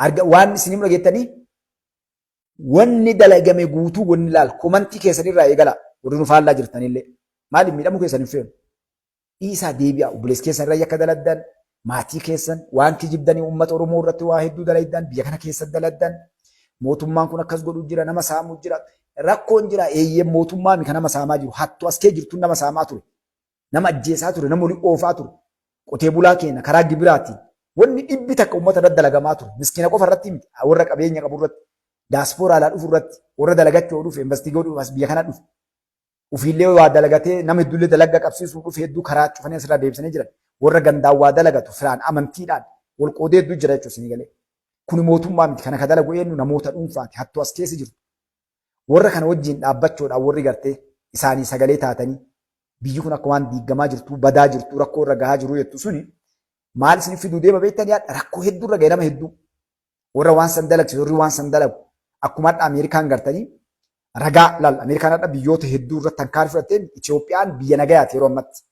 arga waan isin dhageettanii wanni dalagame guutuu wanni laal komantii keessanirraa eegala warri nu faallaa jirtanillee maaliif miidhamuu keessan hin feenu dhiisaa deebi'a obboleessa keessanirraa yakka daladdan maatii keessan waan kijibdanii uummata Oromoo irratti waa hedduu daladdan biyya kana keessa daladdan mootummaan kun akkas godhu jira nama saamuu jira rakkoon jira eeyyee mootummaa mika nama saamaa jiru hattu as kee jirtu nama saamaa ture nama ajjeesaa ture nama olii oofaa ture qotee bulaa keenya karaa gibiraatiin wanni dhibbi takka uummata irratti dalagamaa ture miskiina qofa irratti miti warra qabeenya qabu irratti daasporaalaa dhufu irratti warra dalagachuu dhufe investigoo dhufu as biyya kana dhufu ufiillee waa dalagatee nama hedduullee dalaga qabsiisuu dhufe hedduu karaa cufanii asirraa deebisanii jiran warra gandaan waa dalagatu firaan amantiidhaan wal qoodee hedduu jira jechuun isin galee kun mootummaa miti kana ka dalagu eenyu namoota dhuunfaati hattuu as keessa jiru warra kana wajjin dhaabbachuudhaan warri gartee isaanii sagalee taatanii biyyi kun akka waan diigamaa jirtu badaa jirtu rakkoo irra gahaa jiru jettu suni maal isin fiduu deema beektanii rakkoo hedduu irra ga'e nama hedduu warra waan san dalagsiisu warri waan san dalagu akkuma hadha Ameerikaan gartanii ragaa laal Ameerikaan hadha biyyoota hedduu irratti hankaar fudhatteen Itoophiyaan biyya nagayaati yeroo ammatti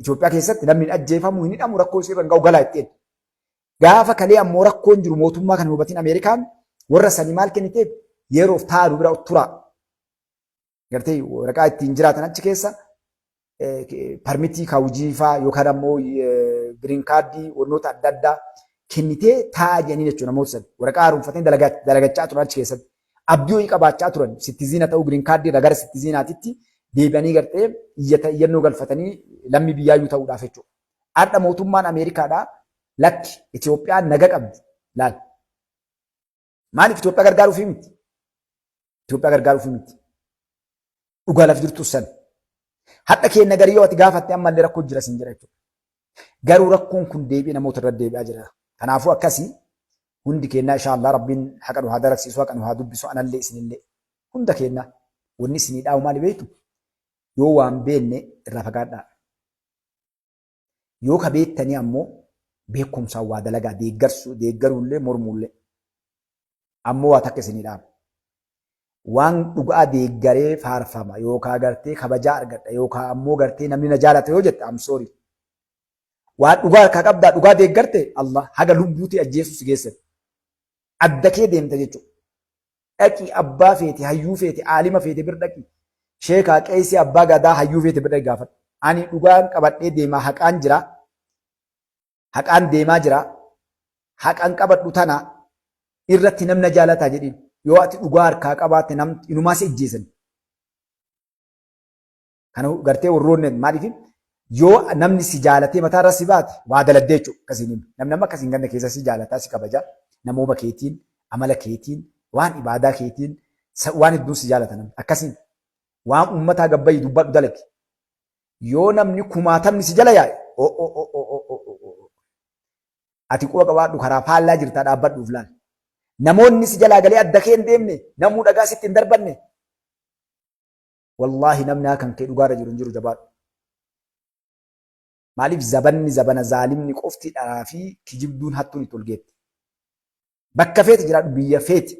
Itoophiyaa keessatti namni hin ajjeefamu hin hidhamu rakkoo isii irra hin ga'u galaa ittiin gaafa kalee ammoo rakkoon jiru mootummaa kana hubatiin Ameerikaan warra sanii maal kenniteef yeroof taa'u bira tura gartee waraqaa ittiin jiraatan achi keessa parmitii kaawujiifaa yookaan ammoo giriin kaardii wantoota adda addaa kennitee taa'aa jedhanii jechuudha namoota sadi waraqaa haaromfatanii dalagachaa turan achi keessatti abdii ho'i qabaachaa turan sittiziina ta'uu giriin kaardii irraa gara sittiziinaatitti deebi'anii gartee iyyannoo galfatanii lammii biyyaayyuu ta'uudhaaf jechuudha. Har'a mootummaan Ameerikaadhaa lakki Itoophiyaan naga qabdi laal. Maaliif Itoophiyaa gargaaruuf miti? Itoophiyaa gargaaruuf miti. Dhugaa laf jirtu san. Hadha keenya garii yoo ati gaafatte ammallee rakkoo jira sin jira jechuudha. Garuu rakkoon kun deebii namoota irra deebi'aa jira. Kanaafuu akkasii hundi keenya inshaallah rabbiin haqa nu haa daragsiisu haqa nu haa dubbisu anallee isinillee hunda keenya wanni isinii dhaa'u maali beektu yoo waan beenne irraa fagaadhaa. Yoo ka beektanii ammoo beekumsaan waa dalagaa deeggaruullee mormuullee ammoo waa takka isinii dhaamu. Waan dhugaa deeggaree faarfama yookaan gartee kabajaa argadha yookaan ammoo gartee namni na jaalata yoo jette amsoori. Waan dhugaa harkaa qabdaa dhugaa deeggarte Allah haga lubbuutii ajjeesu si geessan. Adda kee deemta jechuudha. Dhaqii abbaa feeti hayyuu feeti aalima feeti bir dhaqii. Sheekaa qeesii abbaa gadaa hayyuu feeti bir dhaqii gaafadha. Ani dhugaan qabadhee deemaa haqaan jira. Haqaan deemaa jira. Haqaan qabadhu tana irratti namna jaalataa jedhiin. Yoo ati dhugaa harkaa qabaatte namni inumaa si ajjeesan. Kana gartee warroonni maaliif yoo namni si jaalatee mataa irra si baate waa daladdee jechuudha akkasiin namni amma akkasiin ganna keessa si jaalataa si kabaja namooma keetiin amala keetiin waan ibaadaa keetiin waan hedduun si jaalatan akkasiin waan uummataa gabbayyi dubbadhu dalage yoo namni kumaatamni si jala yaa'e ati quba qabaadhu karaa faallaa jirtaa dhaabbadhuuf laal namoonni si jalaa galee adda kee hin deemne namuu dhagaa sitti hin darbanne wallaahi namni kan kee dhugaarra jiru hin jiru jabaadhu. Maaliif zabanni zabana zaalimni qofti dharaa fi kijibduun hattuun itti olgeetti. Bakka feeti jiraadhu biyya feeti.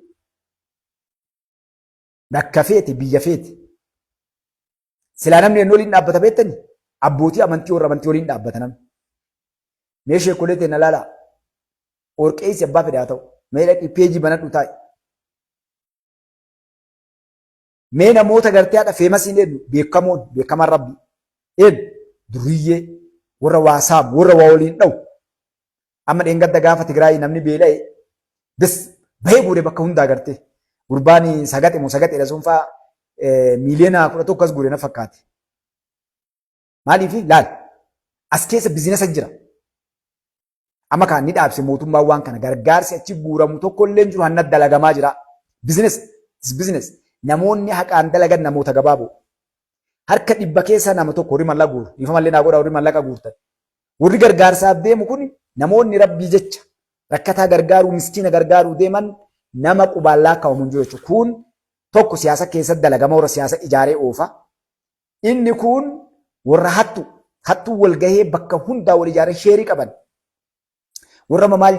Bakka feeti biyya feeti. Silaa namni ennoo waliin dhaabbata beektani abbootii amantii warra amantii waliin dhaabbata namni. Mee sheekolee ta'e na laala. Orqeessi abbaa fedhaa ta'u. Mee dhaqii peejii banadhu taa'i. Mee namoota gartee haadha feemasiin eenyu beekamaan rabbi. Eenyu duriyyee. Warra waa saamu warra waa waliin dha'u amma dheengadda gaafa Tigraay namni beela'e bis bahee guure bakka hundaa agartee gurbaani sagaxe moo sagaxeedha sunfaa miiliyoona 11 as guure na fakkaate maaliif laal as keessa biizinasa jira amma kan ni dhaabse mootummaan waan kana gargaarsi achi guuramu tokko illee jiru hanna dalagamaa jira biizines namoonni haqaan dalagan namoota gabaaboo harka dhibba keessa nama tokko horii mallaqa guuru. Ifa mallee naa godha horii mallaqa guurtan. Warri gargaarsaaf deemu kun namoonni rabbii jecha rakkataa gargaaruu miskiina gargaaruu deeman nama qubaallaa kaa'amu jiru jechuudha. Kun tokko siyaasa keessatti dalagama warra siyaasa ijaaree oofa. Inni kun warra hattuu wal gahee bakka hundaa wal ijaaree sheerii qaban. Warra maal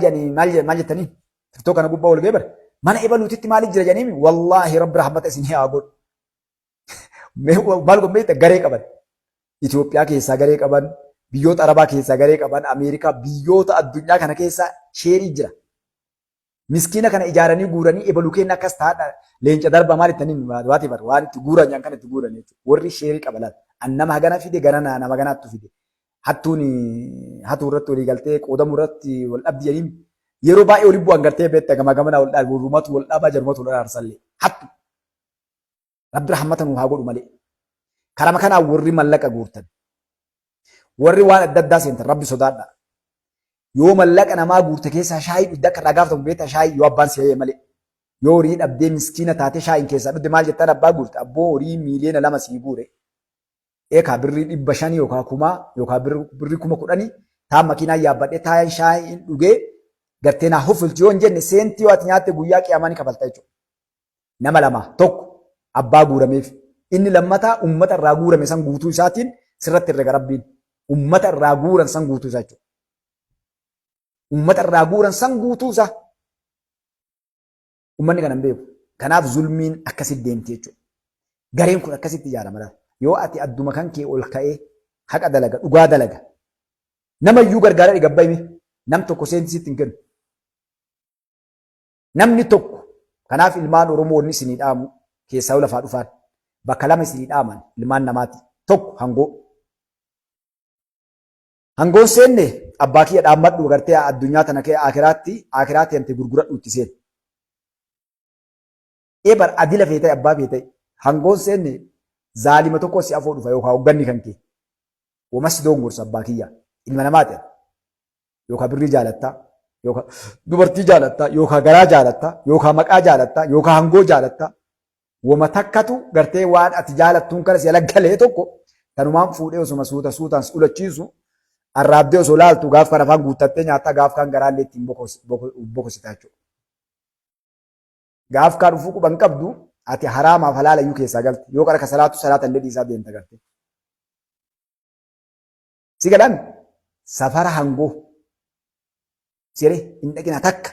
jettanii tiktoo kana gubbaa wal gahee bara mana ebaluutitti maaliif jira jedhanii wallaahi rabbi rahmata isin haa godhu. Maal gombeetta garee qaban Itoophiyaa keessaa garee qaban biyyoota Arabaa keessaa garee qaban Ameerikaa biyyoota addunyaa kana keessaa sheerii jira Miskiina kana ijaaranii guuranii ebaluu kenna akkas taadha leenca darba maal ittanii waati bar waan itti guuran yaan kan itti guuran jechuudha. Warri sheerii qabalan annama hagana fide gana nama ganaattu fide. Hatuu irratti walii galtee qoodamuu irratti wal dhabdi jedhiin yeroo baay'ee walii bu'an gartee beektaa gama gamana wal dhaabuu warrumatu wal dhaabaa jarumatu wal aarsallee hattu. Rabbi rahmata nuu haa godhu malee. Karama kanaa warri mallaqa guurtan. Warri waan adda addaa seentan rabbi sodaadha. Yoo mallaqa namaa guurte keessaa shaayii dhugdee akka irraa gaafatamu beektaa shaayii yoo abbaan si'ee malee. Yoo horii dhabdee miskiina taate shaayiin keessaa dhugde maal jettaan abbaa guurte abboo horii miiliyoona 2 sii guure. Eekaa birrii 500 yookaan 1000 yookaan birrii 10,000 taan makiinaa yaabbadhee taayaan shaayiin dhugee gartee naa hofilchi yoo hin jenne seentii yoo ati nyaatte guyyaa qiyaamaa kafalta jechuudha. Nama lama tokko abbaa guurameef inni lammataa ummata irraa guurame san guutuu isaatiin sirratti herrega rabbiin ummata irraa guuran san guutuu isaa jechuudha. Ummata irraa guuran san guutuu isaa. Ummanni kana hin beeku. Kanaaf zulmiin akkasitti deemti jechuudha. Gareen kun akkasitti ijaarama. Yoo ati adduma kan kee ol ka'ee haqa dalaga dhugaa dalaga namayyuu gargaara dhigabba hime nam tokko seentisitti hin kennu. Namni tokko kanaaf ilmaan Oromoo wanni isinii dhaamu keessaa lafaa dhufaan bakka lama isinii dhaaman ilmaan namaati tokko hangoo. Hangoon seenne abbaa kiyya dhaammadhu gartee addunyaa tana kee akiraatti ante gurguradhu itti seenne. Eebar adila feetee abbaa feetee hangoon seenne zaalima tokko si afoo dhufa yookaan hogganni kan kee. Wamasi doongorsa abbaa kiyya ilma namaati. Yookaan birrii jaalattaa yookaan dubartii jaalattaa yookaan garaa jaalattaa yookaan maqaa jaalattaa yookaan hangoo jaalattaa. Wama takkatu gartee waan ati jaalattuun kana si alaggalee tokko kanumaan fuudhee osuma suutaan ulachiisu arraabdee osoo laaltu gaaf kan afaan guuttattee nyaattaa gaaf kan garaallee ittiin bokositaa jechuudha. Gaaf kan dhufuu quban qabdu ati haraamaaf halaala iyyuu keessaa galti yoo qara ka salaatu salaata illee dhiisaa deemta garte. Si galan safara hangoo siree hin dhaqina takka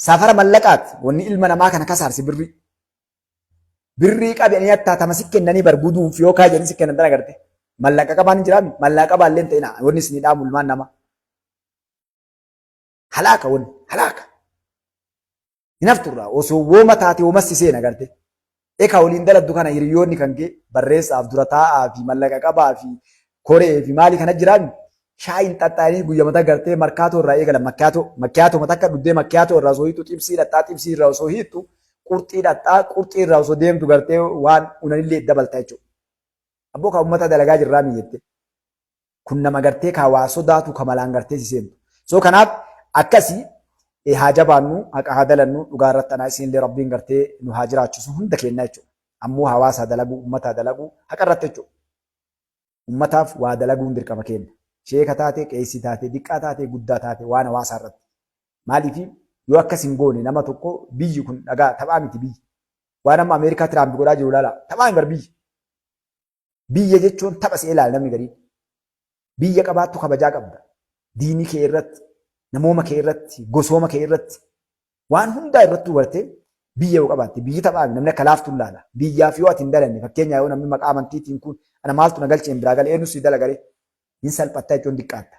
safara mallaqaati wanni ilma namaa kana kasaarsi birrii. Birrii qabanii attaatama si kennanii barbuuduuf yoo kaajanii si kennan dana garte. Mallaqa qabaan hin jiraami mallaqa qabaallee hin ta'ina wanni isin dhaamu ilmaan namaa. Halaaka wanni halaaka. Hinafturraa osoo wooma taate woomas seena garte. Ekaa waliin daladdu kana hiriyoonni kan kee barreessaaf dura taa'aa fi mallaqa qabaa fi koree fi maali kana jiraami. Shaayiin xaxxaanii guyyamata gartee markaatoo irraa eegala makkaatoo matakka dhuddee makkaatoo irraa osoo hiitu xibsii dhadhaa xibsii irraa osoo hiitu qurxii dhadhaa qurxii irraa osoo deemtu gartee waan unanillee dabaltaa jechuudha. Abboo ka uummata dalagaa jirraa miyyette. Kun nama gartee ka waa sodaatu ka malaan gartee si seentu. So kanaaf akkasii haa jabaannu haqa haa dalannu dhugaa irratti anaa isinillee rabbiin gartee nu haa jiraachisu hunda kennaa jechuudha. Ammoo hawaasa dalaguu uummataa dalaguu haqa irratti jechuudha. Uummataaf waa dalaguun dirqama kenna. Sheeka taate qeessi taate diqqaa taate guddaa taate waan hawaasaa irratti. Maaliif yoo akkas hin goone nama tokko biyyi kun dhagaa taphaa miti biyyi. Waan amma Ameerikaa Tiraamp godhaa jiru ilaala taphaa hin bar biyyi. Biyya jechuun tapha see ilaala namni gadi. Biyya qabaattu kabajaa qabda. Diinii kee irratti, namooma kee irratti, gosooma kee irratti waan hundaa irratti hubattee biyya yoo qabaatte biyyi taphaa namni akka laaftu ilaala. Biyyaaf yoo ati hin dalanne fakkeenyaa yoo namni maqaa amantiitiin kun ana maaltu na galcheen biraa galee eenyus si dalagalee hin salphattaa jechuun diqqaatta.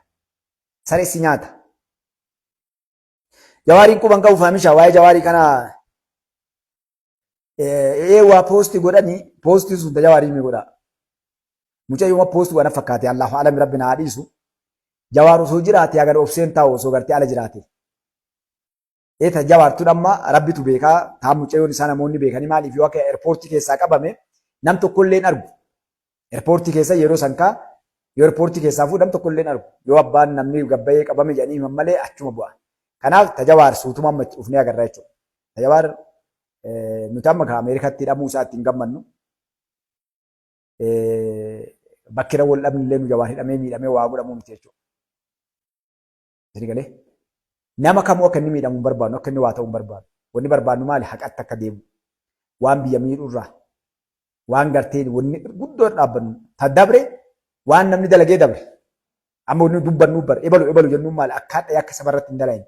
Sareessi nyaata. Jawaariin quban qabu faamisha waa'ee jawaarii kana waa poostii godhanii poostii sun jawaarii mi godhaa. Mucaa yoo poostii waan fakkaate Allahu a'lam rabbi na haadhiisu jawaar osoo jiraate agar obseen taa'u osoo gartee ala jiraate. Eeta jawaartuun amma rabbitu beekaa taa mucaa yoon isaa namoonni beekanii maaliif yoo akka eerpoortii keessaa qabame nam tokkollee hin argu. Eerpoortii keessa yeroo sankaa yoo eerpoortii keessaa fuudham tokkollee hin argu. Yoo abbaan namni gabbayee qabame jedhanii malee achuma bu'a. Kanaaf tajawaar suutuma amma dhufnee agarra jechuudha. Tajawaar nuti amma Ameerikaatti hidhamuu isaa ittiin gammannu. Bakkira wal dhabni illee nu jawaan hidhamee miidhamee waa godhamuu miti jechuudha. Galee nama kamuu akka inni miidhamu barbaadu akka inni waa ta'uu barbaadu. Wanni barbaadnu maali haqatti akka deemu waan biyya miidhurraa waan gartee wanni guddoo dhaabbannu ta dabre waan namni dalagee dabre amma wanni dubbannu bar ebalu jennuun maali akkaadha akka sabarratti hin dalagne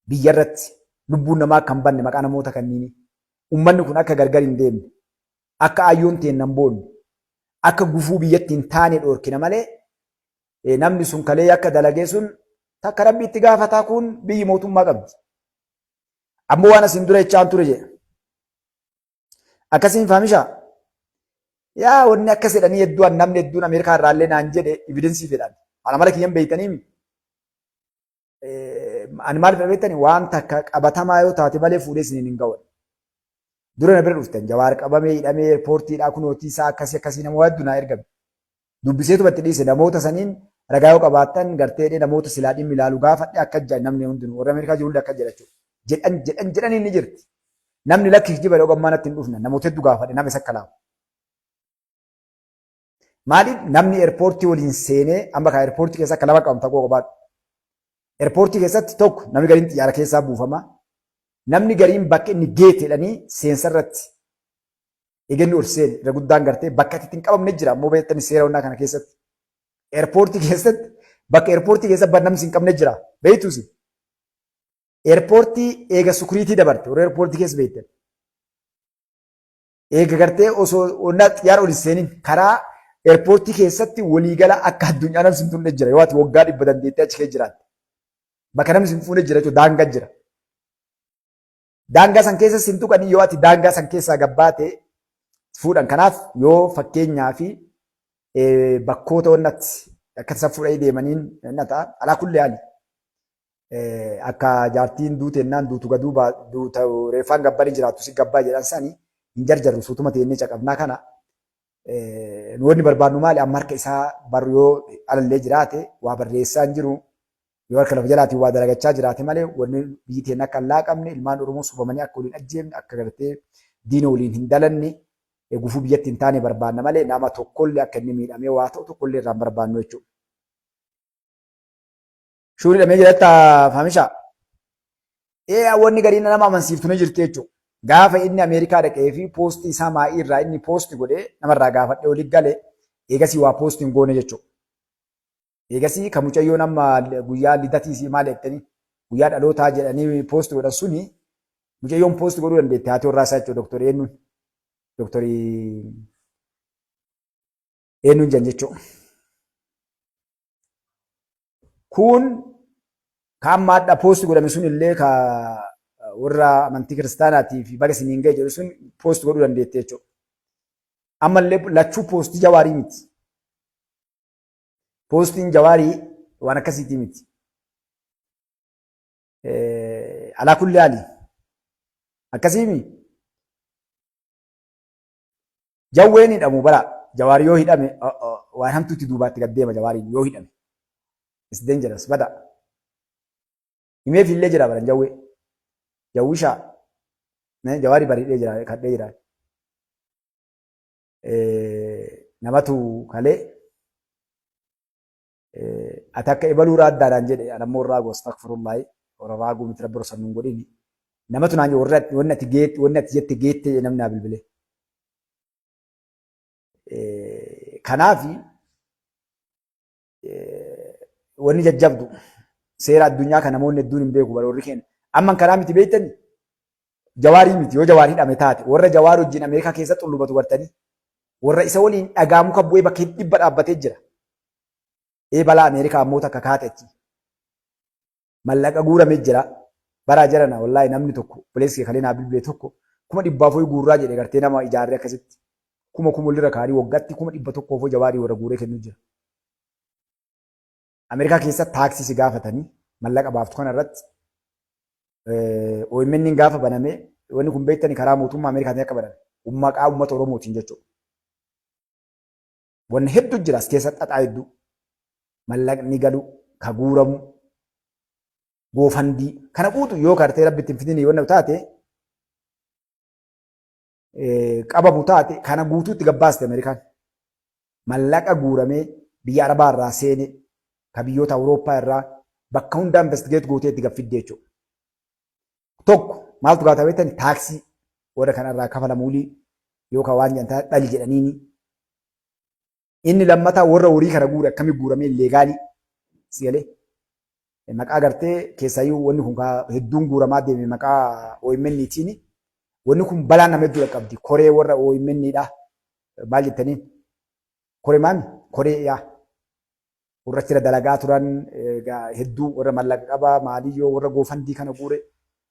biyya irratti lubbuun namaa kan banne maqaa namoota kanniini ummanni kun akka gargar hin deemne akka ayyoon ta'e nan boonne akka gufuu biyyatti hin taane dhoorkina malee namni sun kalee akka dalagee sun takka rabbi itti gaafataa kun biyyi mootummaa qabdi. Ammoo waan asin dura jechaan ture jedhe. Akkasiin fahamishaa. Yaa wanni akkas jedhanii hedduun namni hedduun Ameerikaa irraallee naan jedhe evidensii fedhan. Ana mala kiyyan beeytanii ani maal beektani waan takka qabatamaa yoo taate malee fuudhee isiniin hin ga'u. Dura na bira dhuftan jawaar qabamee hidhamee eerpoortiidhaa kunootii isaa akkasii nama hedduu naa ergame. Dubbiseetu batti dhiise namoota saniin ragaa yoo qabaattan gartee namoota silaa dhimmi ilaalu gaafadhe akka jedhan namni hundinuu warra Ameerikaa jiru akka jedhachuudha. Jedhan inni jirti. Namni lakki jiba dhugummaa natti hin dhufne namoota hedduu gaafadhe nama isa kalaamu. Maaliif namni eerpoortii waliin seenee amma kaa eerpoortii keessa akka lama qabamta qoo qabaadhu. Eerpoortii keessatti tokko namni gariin xiyyaara keessaa buufama. Namni gariin bakka inni geete jedhanii seensa irratti eeganni ol seene irra guddaan gartee bakka itti hin qabamne jira ammoo beektani seera hundaa kana keessatti. Eerpoortii keessatti bakka eerpoortii keessa namni hin qabne jira beektuusi. Eerpoortii eega sukuriitii dabarte warra eerpoortii keessa beektan. Eega gartee osoo onnaa xiyyaara ol hin seenin karaa eerpoortii keessatti waliigala akka addunyaa namni hin tuqne jira yoo ati waggaa 100 dandeettee achi keessa jiraatte. Bakka namni hin fuune jira jechuudha daangaa jira. Daangaa san keessa hin tuqanii yoo ati daangaa san keessaa gabbaate fuudhan. Kanaaf yoo fakkeenyaa fi bakkoota onnatti akka isa fuudhanii deemaniin na ta'a. Alaa kullee haali. Akka jaartiin duutennaan duutu gaduu duuta reeffaan gabbanii jiraattu si gabbaa jedhan sanii hin jarjarru suutuma teennee caqabnaa kana. Wanni barbaadnu maali amma harka isaa barru yoo alallee jiraate waa barreessaa hin jiru. Yoo harka lafa jalaatiin waa dalagachaa jiraate malee wanni biyyi teenya akka hin laaqamne ilmaan Oromoo sobamanii akka waliin ajjeefne akka gartee diina waliin hin dalanne gufuu biyyatti hin taane barbaadna malee nama tokkollee akka inni miidhamee waa ta'u tokkollee irraan barbaadnu jechuudha. Shuurii dhamee jedhatta fahamishaa. Wanni gariin nama amansiiftu ni jirti jechuudha. Gaafa inni Ameerikaa dhaqee fi poostii isaa maa'ii irraa inni poosti godhee namarraa gaafadhee olii galee eegasii waa poostii hin goone jechuudha. Eegasii kan mucayyoon amma guyyaa lidatiisii maal jettanii guyyaa dhalootaa jedhanii poosti godhan suni mucayyoon poosti godhuu dandeette haati warraa isaa jechuudha doktori eenyuun. Doktorii eenyuun jan jechuudha. Kun kan maadhaa poosti godhame sun illee ka warra amantii kiristaanaatii fi baga siniin ga'e jedhu sun poosti godhuu dandeette jechuudha. Ammallee lachuu poostii jawaarii miti. Poostiin jawaarii waan akkasiitii miti. Alaa kulli haali. Akkasiimi. Jawween hidhamu bara jawaari yoo hidhame waan hamtuutti duubaatti gaddeema jawaariin yoo hidhame. It's dangerous bada. Himeef illee jira bara jawwee. Jawwishaa. Jawaari bareedee jira kadhee jira. Namatu kalee. Ati akka ebaluuraa addaadhaan jedhe anammoo irraa gosa takfurullaahi warra raaguu miti rabbi rosan nun godhini. Namatu naan wanni ati jette geette namni haa bilbilee. Kanaafi wanni jajjabdu seera addunyaa kan namoonni hedduun hin beeku bara warri keenya. Amma kanaa miti beektani jawaarii miti yoo jawaar hidhame taate warra jawaar wajjin Ameerikaa keessatti xullubatu bartanii warra isa waliin dhagaa muka bu'ee bakka dhibba dhaabbatee jira. Balaa Ameerikaa ammoo takka kaatetti. Mallaqa guuramee jira. Baraa jarana wallaahi namni tokko bileessi kalee bilbilee tokko 100,000 guurraa jedhe gartee nama ijaarree akkasitti. 1,000 lira kaarii waggaatti 100,000 jawaarii warra guuree kennuu jira. Ameerikaa keessa taaksii si gaafatanii mallaqa baaftu kana irratti OMN gaafa banamee wanni kun beektanii karaa mootummaa Ameerikaatiin akka baname maqaa uummata Oromootiin jechuudha. Wanni hedduu jira as keessatti xaxaa hedduu. Mallaqni galu ka guuramu goofandii kana guutu yoo kartee rabbitti hin fidini yoo taate qabamu taate kana guutuutti gabbaaste Ameerikaan. Mallaqa guuramee biyya Arabaa irraa seene ka biyyoota Awurooppaa irraa bakka hundaa investigeet gootee itti gaffidde jechuudha. Tokko maaltu gaafata beektani taaksii warra kanarraa kafalamuulii yookaan waan jantaa dhali jedhaniini. Inni lammataa warra horii kana guure akkamii guuramee leegaalii sigalee maqaa gartee keessayyuu wanni kun hedduun guuramaa deeme maqaa OMN'tiin wanni kun balaa nama hedduu qabdi koree warra OMN'dha maal jettaniin koree maami koree yaa warra achirra dalagaa turan hedduu warra mallaqa qabaa maaliyyoo warra goofandii kana guure